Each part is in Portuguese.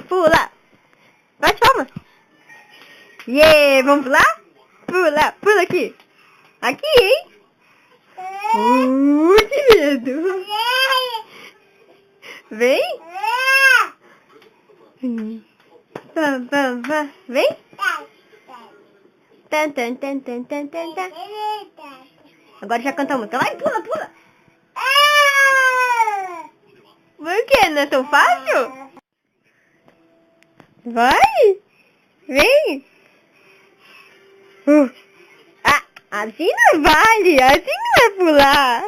Pula. Bate palma. Yeah, vamos pular? Pula, pula aqui. Aqui, hein? Que medo. Vem. Vem. Tan, tan, tan, tan, tan, tan, tan. Agora já canta a música. Vai, pula, pula. Por quê? Não é tão fácil? Vai. Vem. Assim não vale. Assim não vai pular.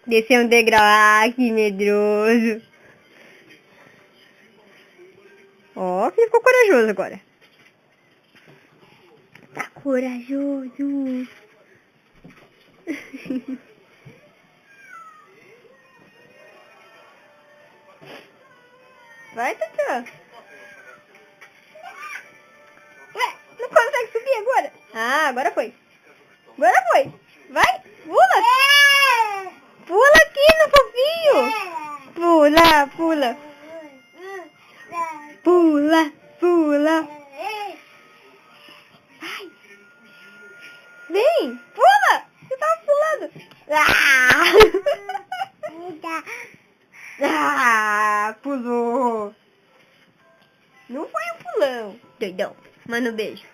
Desceu um degrau. Que medroso. Ó, que ficou corajoso agora. Tá corajoso. Vai, Tata. Ué, não consegue subir agora? Ah, agora foi. Agora foi. Vai, pula. Pula aqui no fofinho. Pula, pula. Pula, pula. Vai. Vem, pula. Você tava pulando. Pulou. Não foi um pulão. Doidão. Manda um beijo.